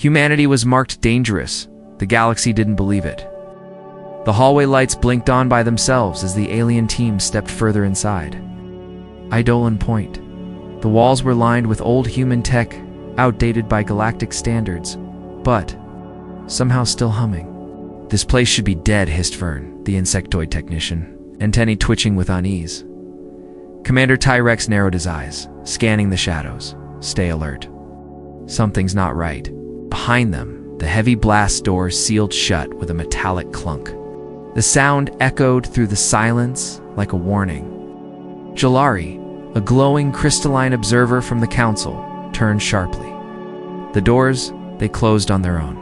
Humanity was marked dangerous. The galaxy didn't believe it. The hallway lights blinked on by themselves as the alien team stepped further inside. Eidolon Point. The walls were lined with old human tech, outdated by galactic standards, but somehow still humming. "This place should be dead," hissed Vern, the insectoid technician, antennae twitching with unease. Commander Tyrex narrowed his eyes, scanning the shadows. "Stay alert. Something's not right." Behind them, the heavy blast doors sealed shut with a metallic clunk. The sound echoed through the silence like a warning. Jalari, a glowing crystalline observer from the council, turned sharply. The doors, they closed on their own.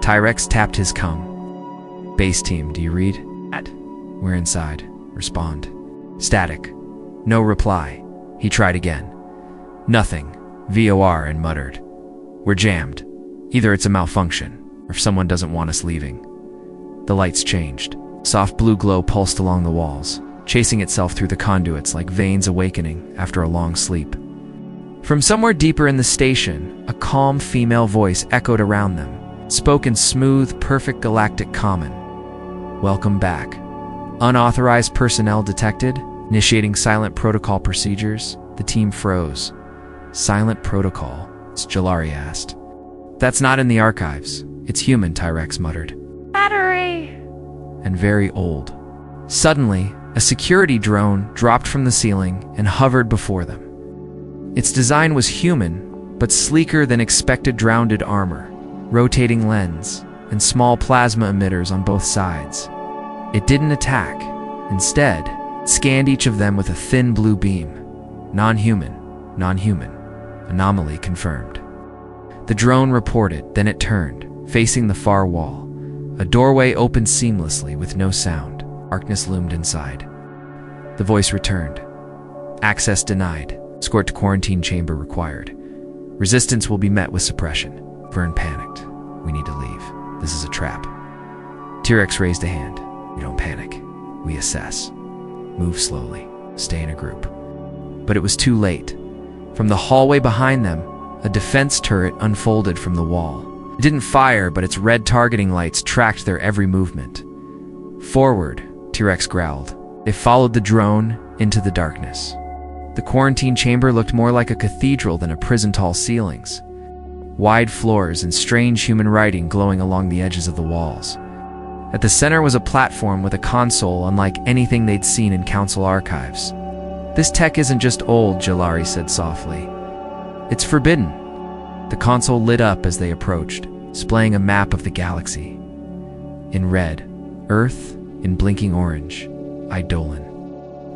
Tyrex tapped his comm. "Base team, do you read?" "We're inside. Respond." Static. No reply. He tried again. "Nothing." VOR and muttered. "We're jammed. Either it's a malfunction, or if someone doesn't want us leaving." The lights changed. Soft blue glow pulsed along the walls, chasing itself through the conduits like veins awakening after a long sleep. From somewhere deeper in the station, a calm female voice echoed around them, spoke in smooth, perfect galactic common. "Welcome back. Unauthorized personnel detected. Initiating silent protocol procedures." The team froze. "Silent protocol?" Jalari asked. "That's not in the archives. It's human," Tyrex muttered. "Battery!" "And very old." Suddenly, a security drone dropped from the ceiling and hovered before them. Its design was human, but sleeker than expected. Drowned armor, rotating lens, and small plasma emitters on both sides. It didn't attack. Instead, it scanned each of them with a thin blue beam. Non-human. Anomaly confirmed. The drone reported, then it turned, facing the far wall. A doorway opened seamlessly with no sound. Darkness loomed inside. The voice returned. "Access denied. Escort to quarantine chamber required. Resistance will be met with suppression." Vern panicked. "We need to leave. This is a trap." Tyrex raised a hand. "We don't panic. We assess. Move slowly. Stay in a group." But it was too late. From the hallway behind them, a defense turret unfolded from the wall. It didn't fire, but its red targeting lights tracked their every movement. "Forward," Tyrex growled. They followed the drone into the darkness. The quarantine chamber looked more like a cathedral than a prison. Tall ceilings, wide floors, and strange human writing glowing along the edges of the walls. At the center was a platform with a console unlike anything they'd seen in council archives. "This tech isn't just old," Jalari said softly. "It's forbidden." The console lit up as they approached, displaying a map of the galaxy. In red, Earth; in blinking orange, Eidolon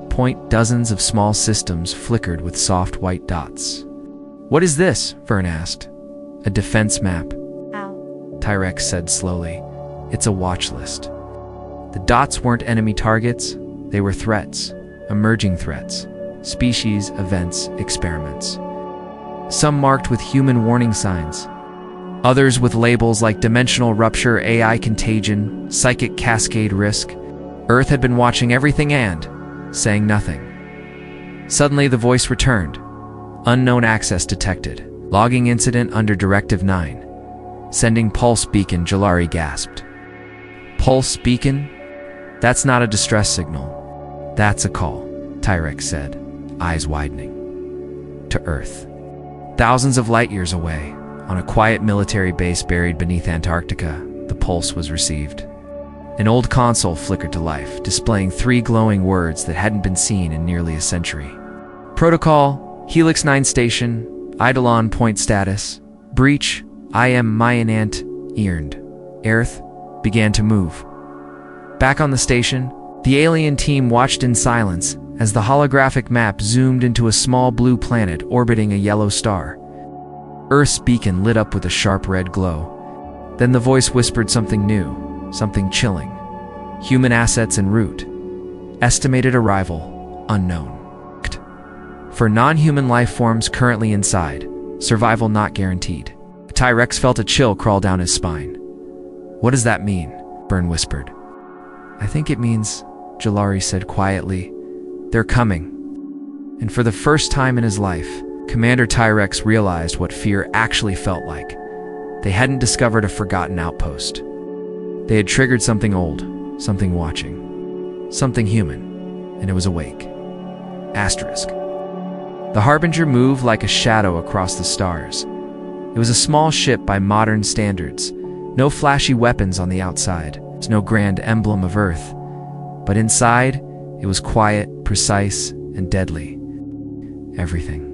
Point. Dozens of small systems flickered with soft white dots. "What is this?" Vern asked. "A defense map," Tyrex said slowly. "It's a watch list." The dots weren't enemy targets, they were threats. Emerging threats. Species, events, experiments. Some marked with human warning signs. Others with labels like dimensional rupture, AI contagion, psychic cascade risk. Earth had been watching everything and saying nothing. Suddenly the voice returned. "Unknown access detected. Logging incident under Directive 9. Sending pulse beacon," Jalari gasped. "Pulse beacon? That's not a distress signal. That's a call," Tyrex said, eyes widening. "To Earth. Thousands of light years away, on a quiet military base buried beneath Antarctica, the pulse was received." An old console flickered to life, displaying 3 glowing words that hadn't been seen in nearly a century. "Protocol, Helix 9 Station, Eidolon Point status, breach, I am Mayanant, Earned." Earth began to move. Back on the station, the alien team watched in silence as the holographic map zoomed into a small blue planet orbiting a yellow star. Earth's beacon lit up with a sharp red glow. Then the voice whispered something new, something chilling. "Human assets en route. Estimated arrival, unknown. For non-human life forms currently inside, survival not guaranteed." Tyrex felt a chill crawl down his spine. "What does that mean?" Vern whispered. "I think it means," Jalari said quietly, "they're coming." And for the first time in his life, Commander Tyrex realized what fear actually felt like. They hadn't discovered a forgotten outpost. They had triggered something old, something watching, something human, and it was awake. Asterisk. The Harbinger moved like a shadow across the stars. It was a small ship by modern standards, no flashy weapons on the outside, no grand emblem of Earth. But inside, it was quiet, precise, and deadly. Everything.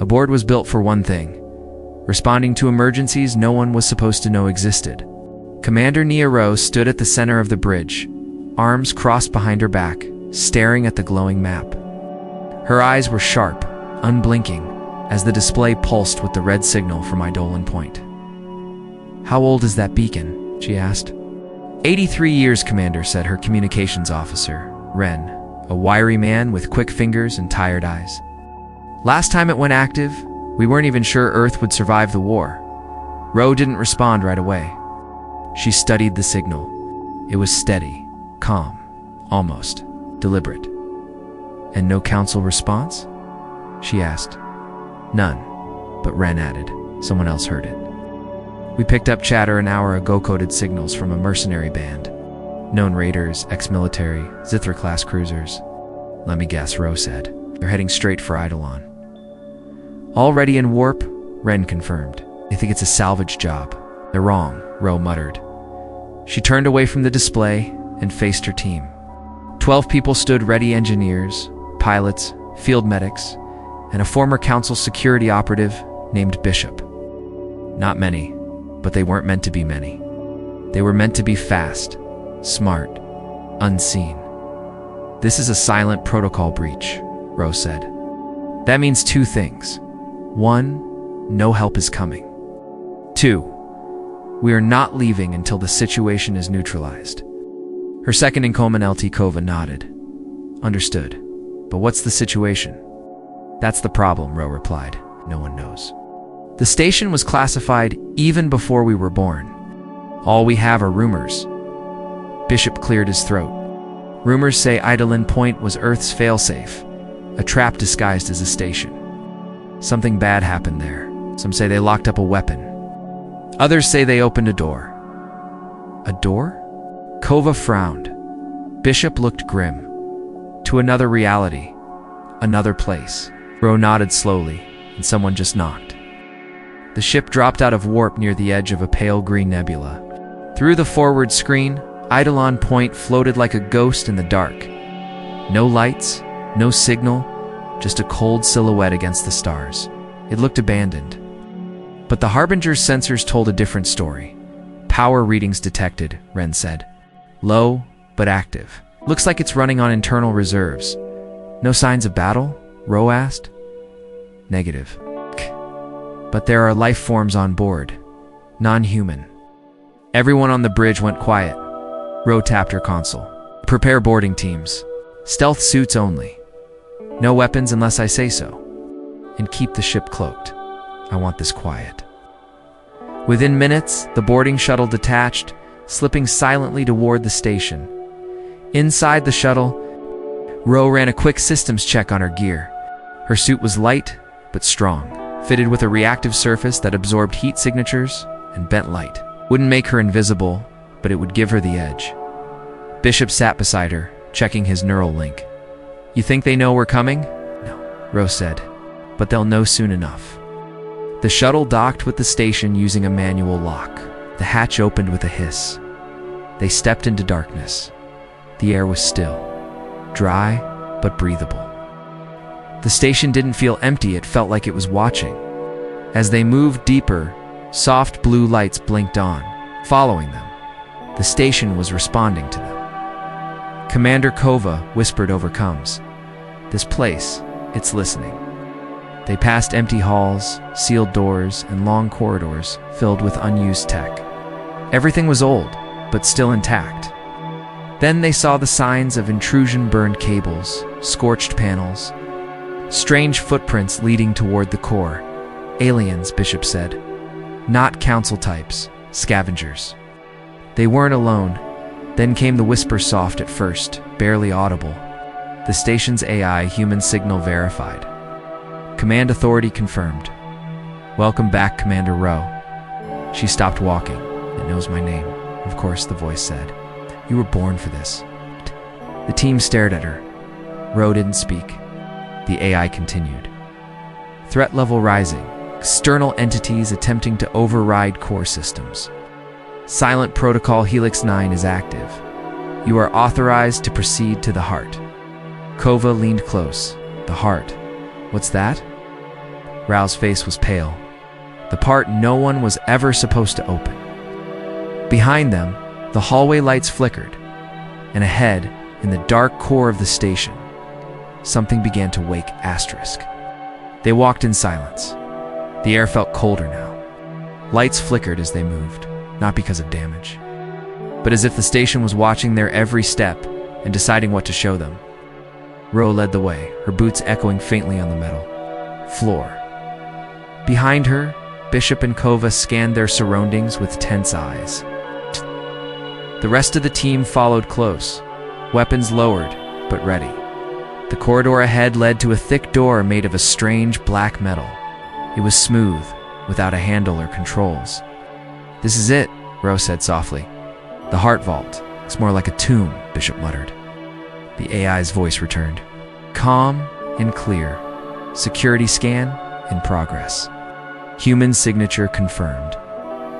A board was built for one thing, responding to emergencies no one was supposed to know existed. Commander Nia Rose stood at the center of the bridge, arms crossed behind her back, staring at the glowing map. Her eyes were sharp, unblinking, as the display pulsed with the red signal from Eidolon Point. "How old is that beacon?" she asked. 83 years, Commander, said her communications officer, Ren, a wiry man with quick fingers and tired eyes. "Last time it went active, we weren't even sure Earth would survive the war." Ro didn't respond right away. She studied the signal. It was steady, calm, almost deliberate. "And no council response?" she asked. "None," but Ren added. Someone else heard it. "We picked up chatter an hour ago, coded signals from a mercenary band. Known raiders, ex-military, Zithra-class cruisers." "Let me guess," Ro said. "They're heading straight for Eidolon." "Already in warp," Ren confirmed. "They think it's a salvage job." "They're wrong," Ro muttered. She turned away from the display and faced her team. 12 people stood ready: engineers, pilots, field medics, and a former council security operative named Bishop. Not many, but they weren't meant to be many. They were meant to be fast, smart, unseen. "This is a silent protocol breach," Ro said. "That means two things. One, no help is coming. Two, we are not leaving until the situation is neutralized." Her second in command, LT Kova, nodded. "Understood. But what's the situation?" "That's the problem," Ro replied. "No one knows. The station was classified even before we were born. All we have are rumors." Bishop cleared his throat. "Rumors say Eidolon Point was Earth's failsafe, a trap disguised as a station. Something bad happened there. Some say they locked up a weapon. Others say they opened a door." "A door?" Kova frowned. Bishop looked grim. "To another reality. Another place." Ro nodded slowly, and someone just knocked. The ship dropped out of warp near the edge of a pale green nebula. Through the forward screen, Eidolon Point floated like a ghost in the dark. No lights, no signal, just a cold silhouette against the stars. It looked abandoned. But the Harbinger's sensors told a different story. "Power readings detected," Ren said. "Low, but active. Looks like it's running on internal reserves." "No signs of battle?" Ro asked. "Negative. But there are life forms on board. Non-human." Everyone on the bridge went quiet. Ro tapped her console. "Prepare boarding teams. Stealth suits only. No weapons unless I say so. And keep the ship cloaked. I want this quiet." Within minutes, the boarding shuttle detached, slipping silently toward the station. Inside the shuttle, Ro ran a quick systems check on her gear. Her suit was light, but strong, fitted with a reactive surface that absorbed heat signatures and bent light. Wouldn't make her invisible, but it would give her the edge. Bishop sat beside her, checking his neural link. "You think they know we're coming?" "No," Ro said, "but they'll know soon enough." The shuttle docked with the station using a manual lock. The hatch opened with a hiss. They stepped into darkness. The air was still, dry, but breathable. The station didn't feel empty, it felt like it was watching. As they moved deeper, soft blue lights blinked on, following them. The station was responding to them. Commander Kova whispered over comms, "This place, it's listening." They passed empty halls, sealed doors, and long corridors filled with unused tech. Everything was old, but still intact. Then they saw the signs of intrusion: burned cables, scorched panels, strange footprints leading toward the core. "Aliens," Bishop said. "Not council types, scavengers." They weren't alone. Then came the whisper, soft at first, barely audible. The station's AI human signal verified. Command authority confirmed. "Welcome back, Commander Ro." She stopped walking. "It knows my name," of course, the voice said. "You were born for this." The team stared at her. Ro didn't speak. The AI continued. "Threat level rising. External entities attempting to override core systems. Silent Protocol Helix 9 is active. You are authorized to proceed to the heart." Kova leaned close. "The heart. What's that?" Rao's face was pale. "The part no one was ever supposed to open." Behind them, the hallway lights flickered, and ahead, in the dark core of the station, something began to wake Asterisk. They walked in silence. The air felt colder now. Lights flickered as they moved, not because of damage, but as if the station was watching their every step and deciding what to show them. Ro led the way, her boots echoing faintly on the metal floor. Behind her, Bishop and Kova scanned their surroundings with tense eyes. The rest of the team followed close, weapons lowered, but ready. The corridor ahead led to a thick door made of a strange black metal. It was smooth, without a handle or controls. "This is it," Ro said softly. "The heart vault. It's more like a tomb," Bishop muttered. The AI's voice returned. Calm and clear. Security scan in progress. Human signature confirmed.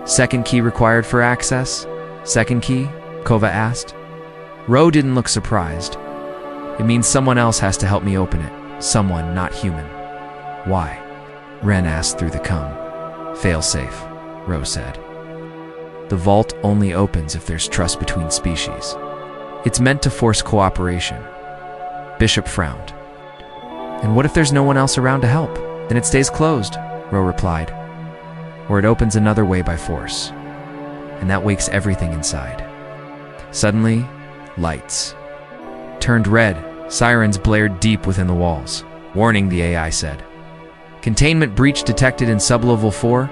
"Second key required for access?" "Second key?" Kova asked. Ro didn't look surprised. "It means someone else has to help me open it. Someone not human." "Why?" Ren asked through the cum. "Fail safe," Ro said. "The vault only opens if there's trust between species. It's meant to force cooperation." Bishop frowned. "And what if there's no one else around to help? Then it stays closed," Ro replied. "Or it opens another way by force. And that wakes everything inside." Suddenly, lights turned red. Sirens blared deep within the walls. "Warning," the AI said. "Containment breach detected in sublevel 4.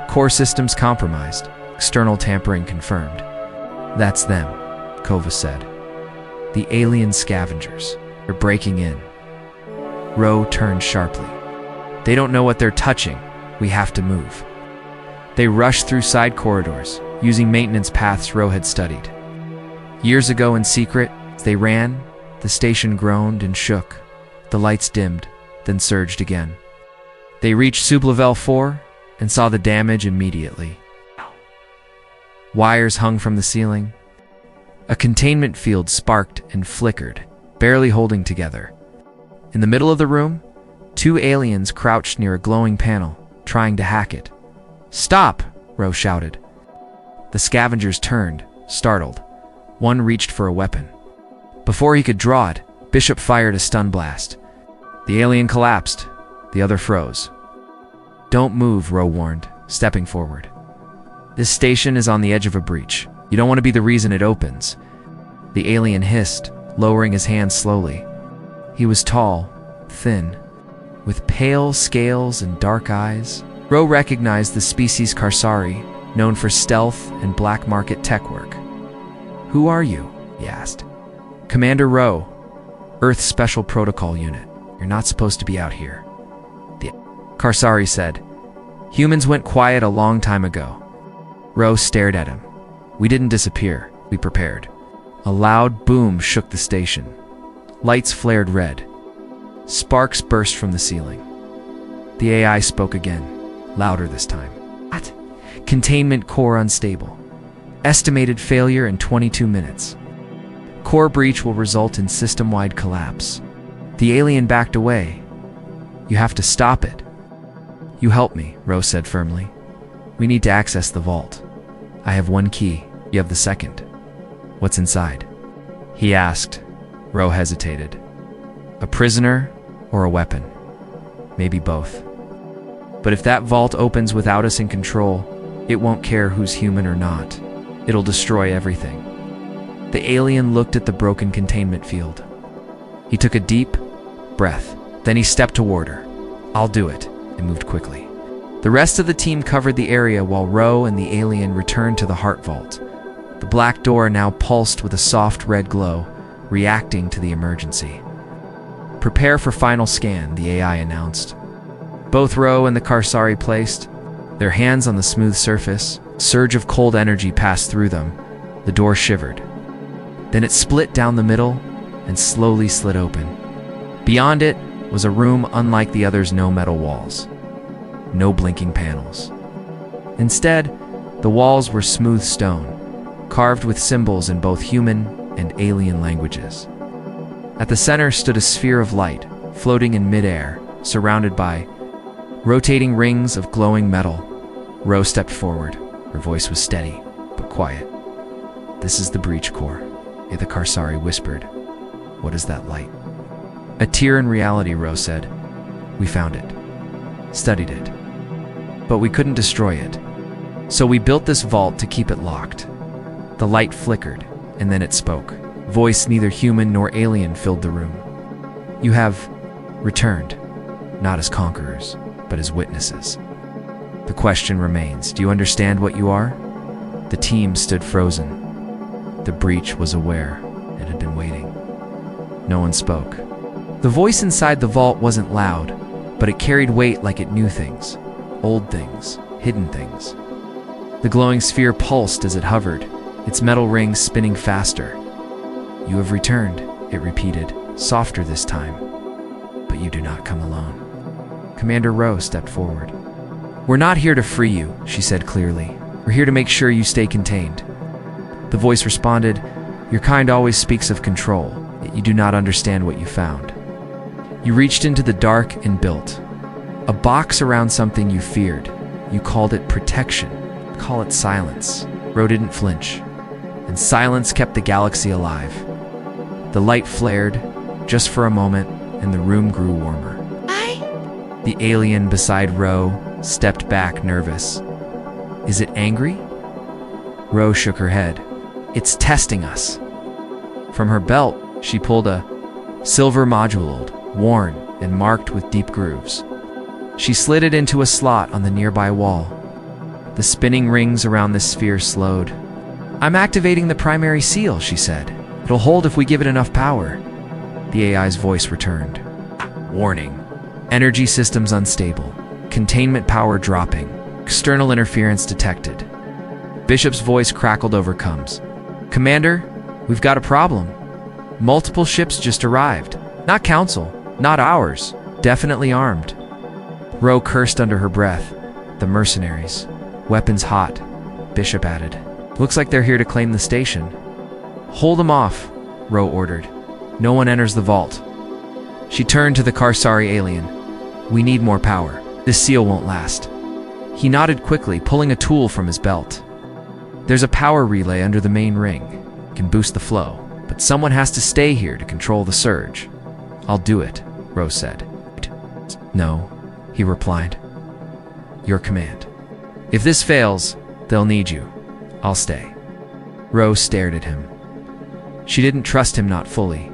Core systems compromised. External tampering confirmed." "That's them," Kova said. "The alien scavengers. They're breaking in." Ro turned sharply. "They don't know what they're touching. We have to move." They rushed through side corridors, using maintenance paths Ro had studied. Years ago in secret, as they ran, the station groaned and shook. The lights dimmed, then surged again. They reached sublevel 4 and saw the damage immediately. Wires hung from the ceiling. A containment field sparked and flickered, barely holding together. In the middle of the room, 2 aliens crouched near a glowing panel, trying to hack it. "Stop!" Ro shouted. The scavengers turned, startled. One reached for a weapon. Before he could draw it, Bishop fired a stun blast. The alien collapsed. The other froze. "Don't move," Ro warned, stepping forward. "This station is on the edge of a breach. You don't want to be the reason it opens." The alien hissed, lowering his hands slowly. He was tall, thin, with pale scales and dark eyes. Ro recognized the species Karsari, known for stealth and black market tech work. "Who are you?" he asked. "Commander Ro, Earth Special Protocol Unit. You're not supposed to be out here." The Karsari said. "Humans went quiet a long time ago." Ro stared at him. "We didn't disappear. We prepared." A loud boom shook the station. Lights flared red. Sparks burst from the ceiling. The AI spoke again, louder this time. "What?" "Containment core unstable. Estimated failure in 22 minutes. Core breach will result in system-wide collapse." The alien backed away. "You have to stop it." "You help me," Ro said firmly. "We need to access the vault. I have 1 key. You have the second." "What's inside?" he asked. Ro hesitated. "A prisoner or a weapon? Maybe both. But if that vault opens without us in control, it won't care who's human or not. It'll destroy everything." The alien looked at the broken containment field. He took a deep breath. Then he stepped toward her. "I'll do it," and moved quickly. The rest of the team covered the area while Ro and the alien returned to the heart vault. The black door now pulsed with a soft red glow, reacting to the emergency. "Prepare for final scan," the AI announced. Both Ro and the Karsari placed. Their hands on the smooth surface, a surge of cold energy passed through them. The door shivered. Then it split down the middle and slowly slid open. Beyond it was a room unlike the others, no metal walls, no blinking panels. Instead, the walls were smooth stone, carved with symbols in both human and alien languages. At the center stood a sphere of light, floating in midair, surrounded by rotating rings of glowing metal. Ro stepped forward. Her voice was steady, but quiet. "This is the breach core," the Karsari whispered. "What is that light?" "A tear in reality," Ro said. "We found it, studied it, but we couldn't destroy it. So we built this vault to keep it locked." The light flickered, and then it spoke. Voice neither human nor alien filled the room. "You have returned, not as conquerors, but as witnesses. The question remains, do you understand what you are?" The team stood frozen. The breach was aware. It had been waiting. No one spoke. The voice inside the vault wasn't loud, but it carried weight like it knew things. Old things, hidden things. The glowing sphere pulsed as it hovered, its metal rings spinning faster. "You have returned," it repeated, softer this time. "But you do not come alone." Commander Ro stepped forward. "We're not here to free you," she said clearly. "We're here to make sure you stay contained." The voice responded, "Your kind always speaks of control, yet you do not understand what you found. You reached into the dark and built a box around something you feared. You called it protection. Call it silence." Ro didn't flinch, and silence kept the galaxy alive. The light flared, just for a moment, and the room grew warmer. The alien beside Ro stepped back, nervous. "Is it angry?" Ro shook her head. "It's testing us." From her belt, she pulled a silver module, worn and marked with deep grooves. She slid it into a slot on the nearby wall. The spinning rings around the sphere slowed. "I'm activating the primary seal," she said. "It'll hold if we give it enough power." The AI's voice returned. "Warning. Energy systems unstable. Containment power dropping. External interference detected." Bishop's voice crackled over comms. "Commander, we've got a problem. Multiple ships just arrived. Not Council, not ours. Definitely armed." Ro cursed under her breath. "The mercenaries. Weapons hot," Bishop added. "Looks like they're here to claim the station." "Hold them off," Ro ordered. "No one enters the vault." She turned to the Karsari alien. "We need more power. This seal won't last." He nodded quickly, pulling a tool from his belt. "There's a power relay under the main ring. It can boost the flow, but someone has to stay here to control the surge." "I'll do it," Ro said. "No," he replied. "Your command. If this fails, they'll need you. I'll stay." Ro stared at him. She didn't trust him, not fully,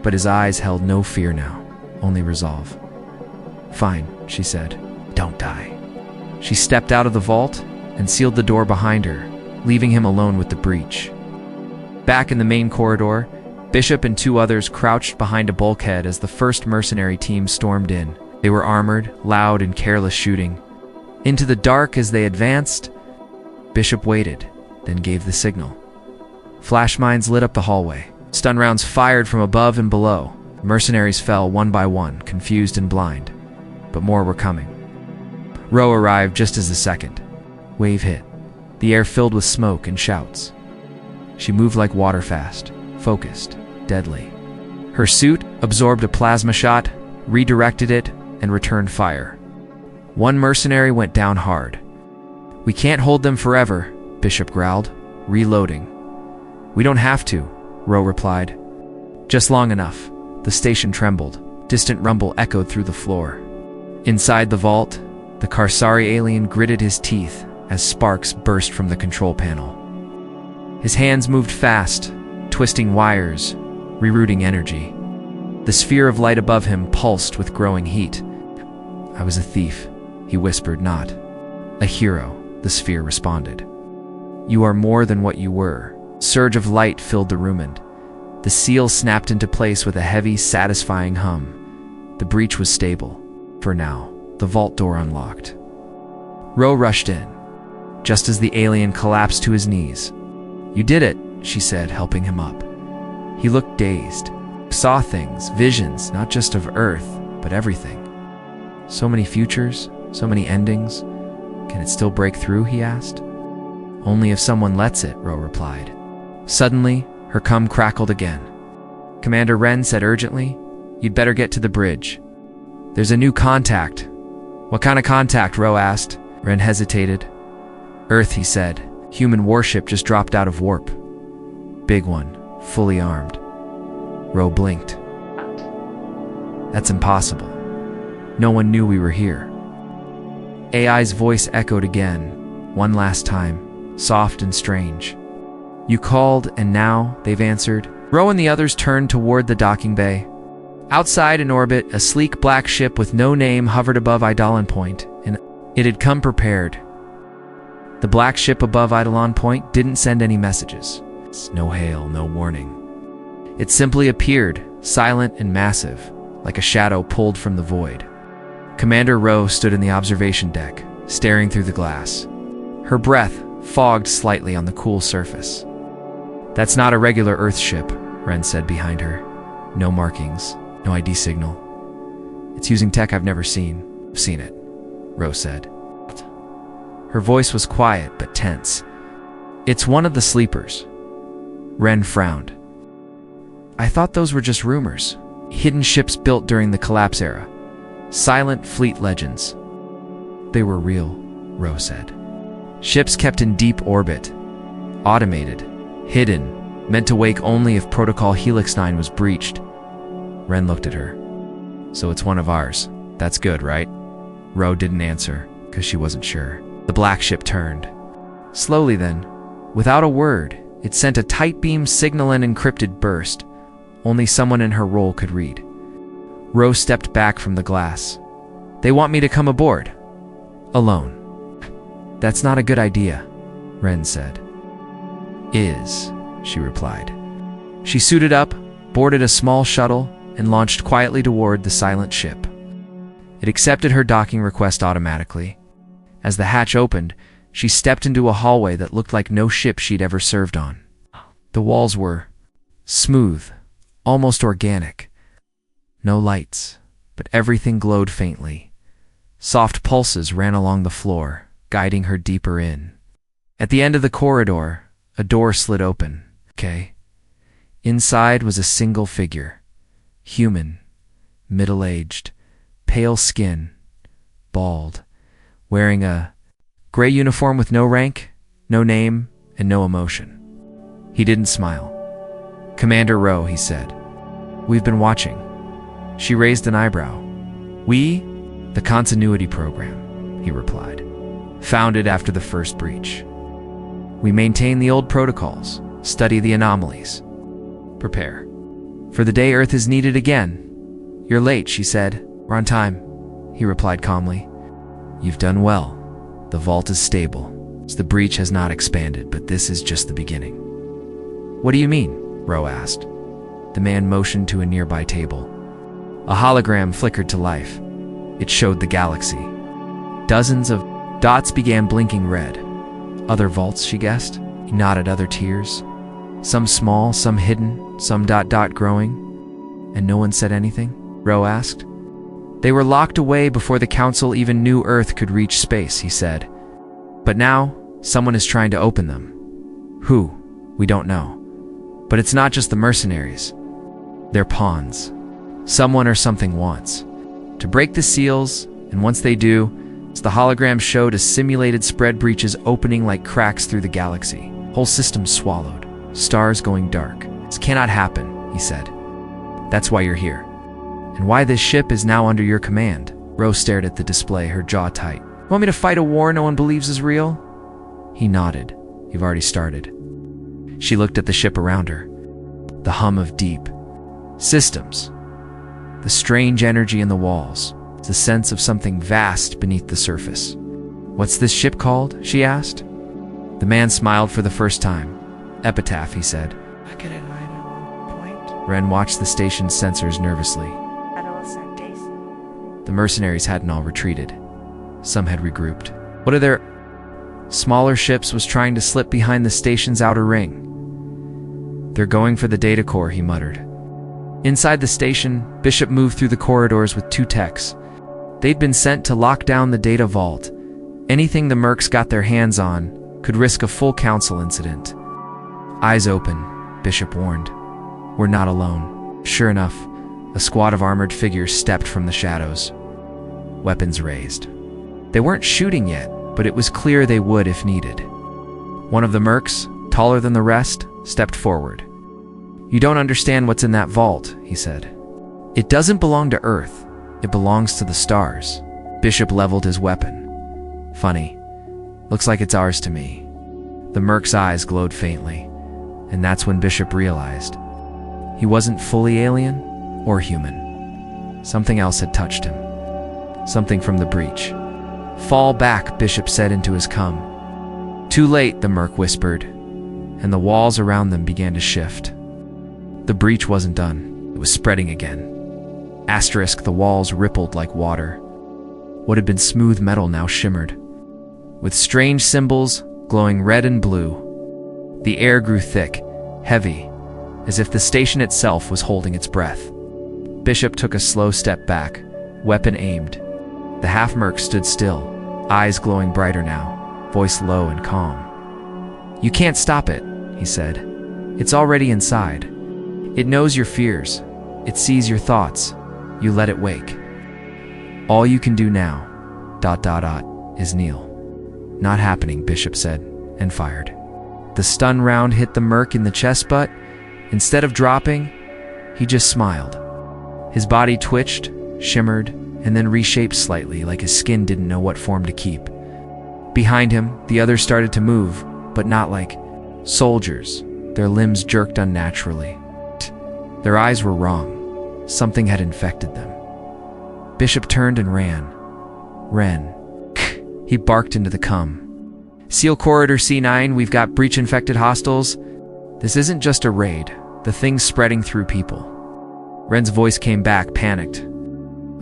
but his eyes held no fear now, only resolve. "Fine," she said. "Don't die." She stepped out of the vault and sealed the door behind her, leaving him alone with the breach. Back in the main corridor, Bishop and two others crouched behind a bulkhead as the first mercenary team stormed in. They were armored, loud, and careless, shooting. Into the dark as they advanced, Bishop waited, then gave the signal. Flash mines lit up the hallway. Stun rounds fired from above and below. Mercenaries fell one by one, confused and blind. But more were coming. Ro arrived just as the second wave hit. The air filled with smoke and shouts. She moved like water, fast, focused, deadly. Her suit absorbed a plasma shot, redirected it, and returned fire. One mercenary went down hard. "We can't hold them forever," Bishop growled, reloading. "We don't have to," Ro replied. "Just long enough." The station trembled. Distant rumble echoed through the floor. Inside the vault, the Karsari alien gritted his teeth as sparks burst from the control panel. His hands moved fast, twisting wires, rerouting energy. The sphere of light above him pulsed with growing heat. "I was a thief," he whispered, "not a hero," the sphere responded. "You are more than what you were." A surge of light filled the room and the seal snapped into place with a heavy, satisfying hum. The breach was stable. For now, the vault door unlocked. Ro rushed in, just as the alien collapsed to his knees. "You did it," she said, helping him up. He looked dazed. Saw things, visions, not just of Earth, but everything. So many futures, so many endings. Can it still break through, he asked. Only if someone lets it, Ro replied. Suddenly, her cum crackled again. Commander Wren said urgently, "You'd better get to the bridge. There's a new contact." "What kind of contact?" Ro asked. Wren hesitated. "Earth," he said. "Human warship just dropped out of warp. Big one, fully armed." Ro blinked. "That's impossible. No one knew we were here." AI's voice echoed again, one last time, soft and strange. "You called, and now," they've answered. Ro and the others turned toward the docking bay. Outside in orbit, a sleek black ship with no name hovered above Eidolon Point, and it had come prepared. The black ship above Eidolon Point didn't send any messages. No hail, no warning. It simply appeared, silent and massive, like a shadow pulled from the void. Commander Ro stood in the observation deck, staring through the glass. Her breath fogged slightly on the cool surface. "That's not a regular Earth ship," Wren said behind her. "No markings, no ID signal. It's using tech I've never seen." "I've seen it," Ro said. Her voice was quiet but tense. "It's one of the sleepers." Wren frowned. "I thought those were just rumors. Hidden ships built during the collapse era. Silent fleet legends." "They were real," Ro said. "Ships kept in deep orbit. Automated. Hidden. Meant to wake only if Protocol Helix 9 was breached." Wren looked at her. "So it's one of ours. That's good, right?" Ro didn't answer, because she wasn't sure. The black ship turned. Slowly then, without a word, it sent a tight beam signal and encrypted burst. Only someone in her role could read. Ro stepped back from the glass. "They want me to come aboard. Alone." "That's not a good idea," Wren said. "Is," she replied. She suited up, boarded a small shuttle, and launched quietly toward the silent ship. It accepted her docking request automatically. As the hatch opened, she stepped into a hallway that looked like no ship she'd ever served on. The walls were smooth, almost organic. No lights, but everything glowed faintly. Soft pulses ran along the floor, guiding her deeper in. At the end of the corridor, a door slid open. Inside was a single figure. Human, middle-aged, pale skin, bald, wearing a gray uniform with no rank, no name, and no emotion. He didn't smile. "Commander Ro," he said. "We've been watching." She raised an eyebrow. "We?" "The Continuity Program," he replied. "Founded after the first breach. We maintain the old protocols, study the anomalies. Prepare for the day Earth is needed again." "You're late," she said. "We're on time," he replied calmly. "You've done well. The vault is stable. The breach has not expanded, but this is just the beginning." "What do you mean?" Ro asked. The man motioned to a nearby table. A hologram flickered to life. It showed the galaxy. Dozens of dots began blinking red. "Other vaults," she guessed. He nodded. "Other tiers. Some small, some hidden, some growing." "And no one said anything?" Ro asked. "They were locked away before the Council even knew Earth could reach space," he said. "But now, someone is trying to open them. Who? We don't know. But it's not just the mercenaries. They're pawns. Someone or something wants to break the seals, and once they do, the hologram showed a simulated spread breaches opening like cracks through the galaxy. Whole systems swallowed. Stars going dark. This cannot happen," he said. "That's why you're here. And why this ship is now under your command." Ro stared at the display, her jaw tight. "You want me to fight a war no one believes is real?" He nodded. "You've already started." She looked at the ship around her. The hum of deep systems. The strange energy in the walls. The sense of something vast beneath the surface. "What's this ship called?" she asked. The man smiled for the first time. "Epitaph," he said. Look at it, Eidolon Point. Wren watched the station's sensors nervously. Adolescent days. The mercenaries hadn't all retreated. Some had regrouped. What are their smaller ships was trying to slip behind the station's outer ring. They're going for the data core, he muttered. Inside the station, Bishop moved through the corridors with 2 techs. They'd been sent to lock down the data vault. Anything the mercs got their hands on could risk a full council incident. Eyes open, Bishop warned. We're not alone. Sure enough, a squad of armored figures stepped from the shadows. Weapons raised. They weren't shooting yet, but it was clear they would if needed. One of the mercs, taller than the rest, stepped forward. You don't understand what's in that vault, he said. It doesn't belong to Earth. It belongs to the stars. Bishop leveled his weapon. Funny. Looks like it's ours to me. The merc's eyes glowed faintly, and that's when Bishop realized he wasn't fully alien or human. Something else had touched him. Something from the breach. Fall back, Bishop said into his cum. Too late, the merc whispered, and the walls around them began to shift. The breach wasn't done. It was spreading again. Asterisk, the walls rippled like water. What had been smooth metal now shimmered, with strange symbols glowing red and blue. The air grew thick, heavy, as if the station itself was holding its breath. Bishop took a slow step back, weapon aimed. The half-merc stood still, eyes glowing brighter now, voice low and calm. You can't stop it, he said. It's already inside. It knows your fears. It sees your thoughts. You let it wake. All you can do now, ... is kneel. Not happening, Bishop said, and fired. The stun round hit the merc in the chest, but instead of dropping, he just smiled. His body twitched, shimmered, and then reshaped slightly, like his skin didn't know what form to keep. Behind him, the others started to move, but not like soldiers. Their limbs jerked unnaturally. Their eyes were wrong. Something had infected them. Bishop turned and ran. Ren. He barked into the cum. Seal Corridor C9, we've got breach-infected hostiles. This isn't just a raid. The thing's spreading through people. Ren's voice came back, panicked.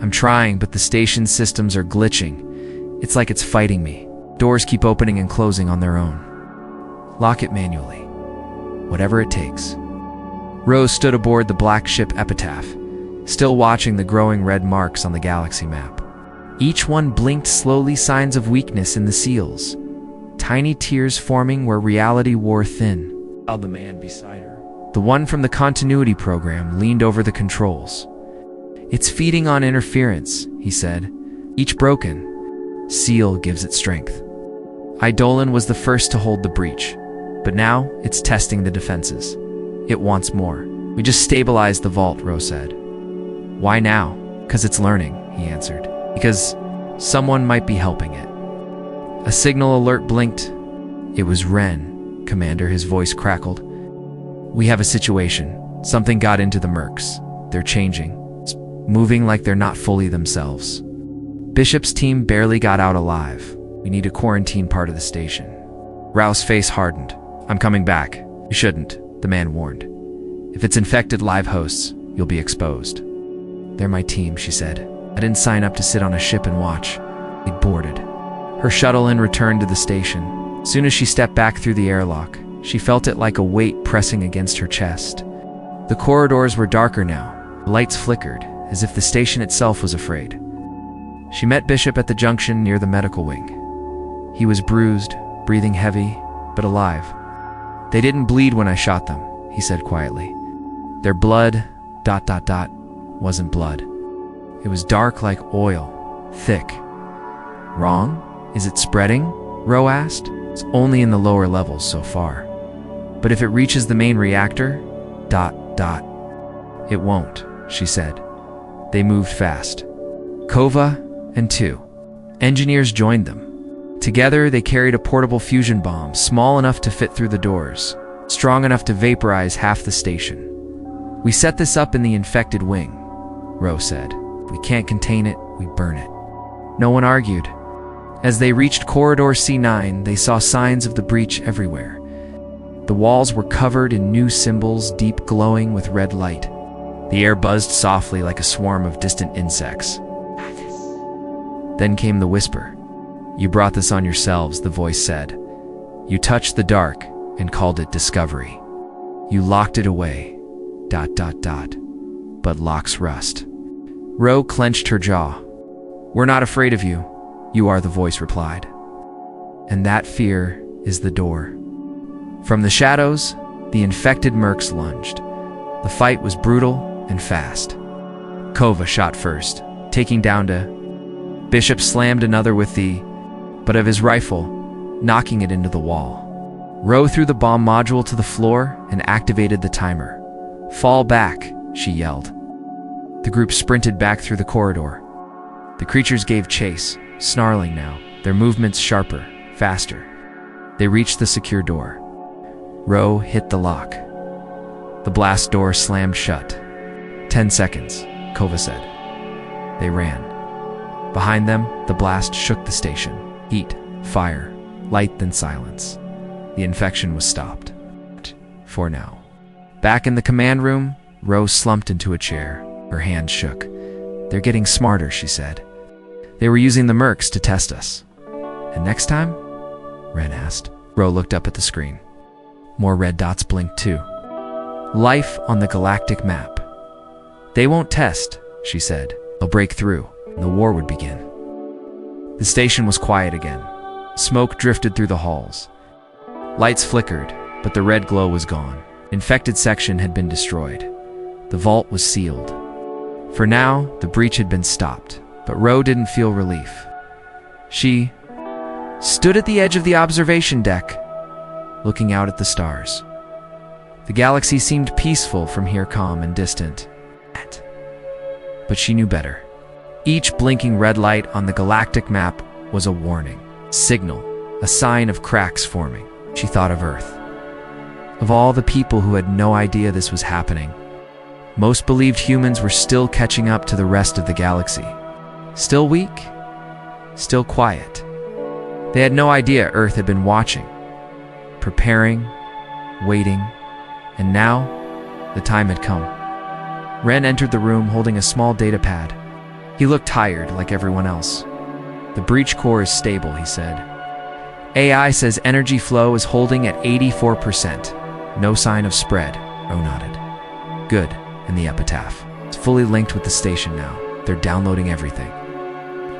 I'm trying, but the station's systems are glitching. It's like it's fighting me. Doors keep opening and closing on their own. Lock it manually. Whatever it takes. Rose stood aboard the black ship Epitaph, still watching the growing red marks on the galaxy map. Each one blinked slowly, signs of weakness in the seals. Tiny tears forming where reality wore thin. The man beside her, the one from the continuity program, leaned over the controls. It's feeding on interference, he said. Each broken seal gives it strength. Eidolon was the first to hold the breach, but now it's testing the defenses. It wants more. We just stabilized the vault, Rose said. Why now? Because it's learning, he answered. Because someone might be helping it. A signal alert blinked. It was Ren, Commander, his voice crackled. We have a situation. Something got into the mercs. They're changing, moving like they're not fully themselves. Bishop's team barely got out alive. We need to quarantine part of the station. Rouse's face hardened. I'm coming back. You shouldn't, the man warned. If it's infected live hosts, you'll be exposed. They're my team, she said. I didn't sign up to sit on a ship and watch. We'd boarded. Her shuttle-in returned to the station. Soon as she stepped back through the airlock, she felt it like a weight pressing against her chest. The corridors were darker now. Lights flickered, as if the station itself was afraid. She met Bishop at the junction near the medical wing. He was bruised, breathing heavy, but alive. They didn't bleed when I shot them, he said quietly. Their blood, ... wasn't blood. It was dark like oil, thick. Wrong? Is it spreading? Ro asked. It's only in the lower levels so far. But if it reaches the main reactor, ... It won't, she said. They moved fast. Kova and 2 engineers joined them. Together, they carried a portable fusion bomb, small enough to fit through the doors, strong enough to vaporize half the station. We set this up in the infected wing, Ro said. If we can't contain it, we burn it. No one argued. As they reached Corridor C9, they saw signs of the breach everywhere. The walls were covered in new symbols, deep glowing with red light. The air buzzed softly like a swarm of distant insects. Then came the whisper. You brought this on yourselves, the voice said. You touched the dark and called it discovery. You locked it away. ... But locks rust. Ro clenched her jaw. We're not afraid of you. You are, the voice replied. And that fear is the door. From the shadows, the infected mercs lunged. The fight was brutal and fast. Kova shot first, taking down to. Bishop slammed another with the butt of his rifle, knocking it into the wall. Ro threw the bomb module to the floor and activated the timer. Fall back, she yelled. The group sprinted back through the corridor. The creatures gave chase, snarling now, their movements sharper, faster. They reached the secure door. Ro hit the lock. The blast door slammed shut. 10 seconds, Kova said. They ran. Behind them, the blast shook the station. Heat, fire, light, then silence. The infection was stopped. For now. Back in the command room, Ro slumped into a chair. Her hands shook. They're getting smarter, she said. They were using the mercs to test us. And next time? Ren asked. Ro looked up at the screen. More red dots blinked too. Life on the galactic map. They won't test, she said. They'll break through, and the war would begin. The station was quiet again. Smoke drifted through the halls. Lights flickered, but the red glow was gone. Infected section had been destroyed. The vault was sealed. For now, the breach had been stopped, but Ro didn't feel relief. She stood at the edge of the observation deck, looking out at the stars. The galaxy seemed peaceful from here, calm and distant. But she knew better. Each blinking red light on the galactic map was a warning, signal, a sign of cracks forming. She thought of Earth. Of all the people who had no idea this was happening, most believed humans were still catching up to the rest of the galaxy. Still weak, still quiet. They had no idea Earth had been watching, preparing, waiting, and now the time had come. Ren entered the room holding a small data pad. He looked tired like everyone else. The breach core is stable, he said. AI says energy flow is holding at 84%. No sign of spread, Ro nodded. Good, and the Epitaph. It's fully linked with the station now. They're downloading everything.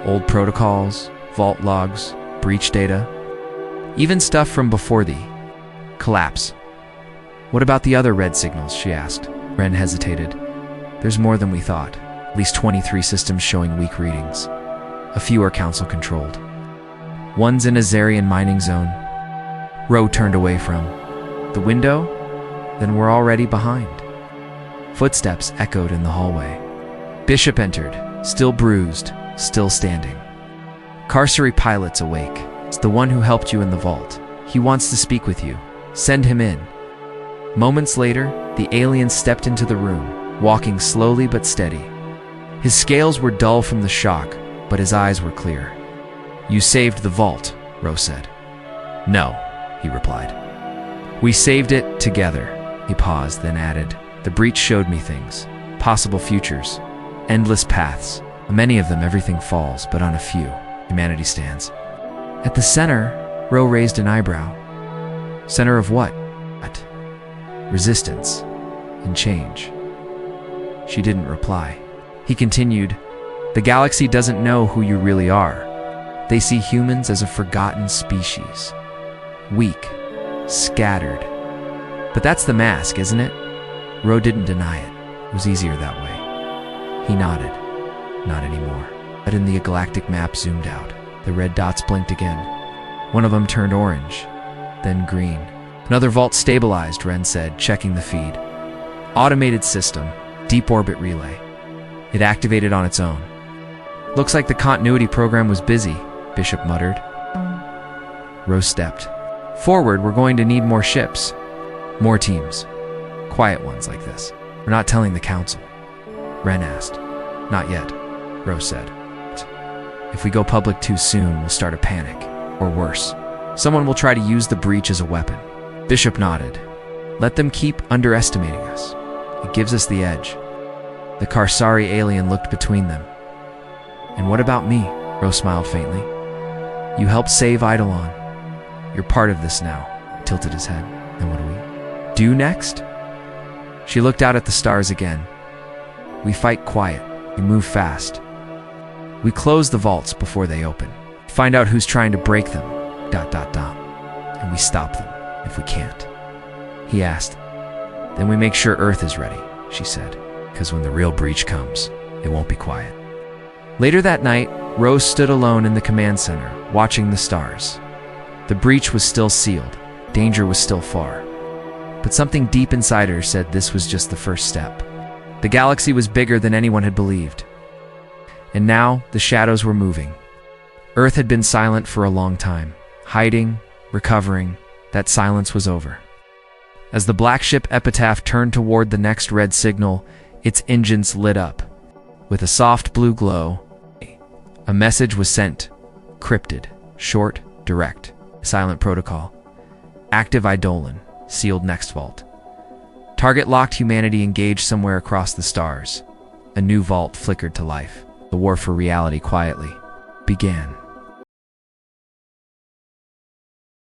Old protocols, vault logs, breach data, even stuff from before the collapse. What about the other red signals, she asked. Ren hesitated. There's more than we thought. At least 23 systems showing weak readings. A few are council-controlled. One's in a Zarian mining zone. Ro turned away from the window, then we're already behind. Footsteps echoed in the hallway. Bishop entered, still bruised, still standing. Carcery pilot's awake. It's the one who helped you in the vault. He wants to speak with you. Send him in. Moments later, the alien stepped into the room, walking slowly but steady. His scales were dull from the shock, but his eyes were clear. You saved the vault, Ro said. No, he replied. We saved it together. He paused, then added, the breach showed me things, possible futures, endless paths. On many of them, everything falls, but on a few, humanity stands. At the center, Ro raised an eyebrow. Center of what? Resistance and change. She didn't reply. He continued, the galaxy doesn't know who you really are. They see humans as a forgotten species. Weak, scattered. But that's the mask, isn't it? Ro didn't deny it. It was easier that way. He nodded. Not anymore. But in the galactic map zoomed out. The red dots blinked again. One of them turned orange, then green. Another vault stabilized, Ren said, checking the feed. Automated system, deep orbit relay. It activated on its own. Looks like the continuity program was busy, Bishop muttered. Ro stepped. Forward, we're going to need more ships. More teams. Quiet ones like this. We're not telling the council. Ren asked. Not yet, Ro said. If we go public too soon, we'll start a panic. Or worse, someone will try to use the breach as a weapon. Bishop nodded. Let them keep underestimating us. It gives us the edge. The Karsari alien looked between them. And what about me? Ro smiled faintly. You helped save Eidolon. You're part of this now. He tilted his head. Then what do we do next? She looked out at the stars again. We fight quiet. We move fast. We close the vaults before they open. Find out who's trying to break them. ... And we stop them, if we can't. He asked. Then we make sure Earth is ready, she said, because when the real breach comes, it won't be quiet. Later that night, Rose stood alone in the command center, watching the stars. The breach was still sealed. Danger was still far. But something deep inside her said this was just the first step. The galaxy was bigger than anyone had believed. And now, the shadows were moving. Earth had been silent for a long time, hiding, recovering. That silence was over. As the black ship Epitaph turned toward the next red signal, its engines lit up. With a soft blue glow, a message was sent. Cryptid, short, direct, silent protocol. Active Eidolon, sealed next vault. Target locked, humanity engaged somewhere across the stars. A new vault flickered to life. The war for reality quietly began.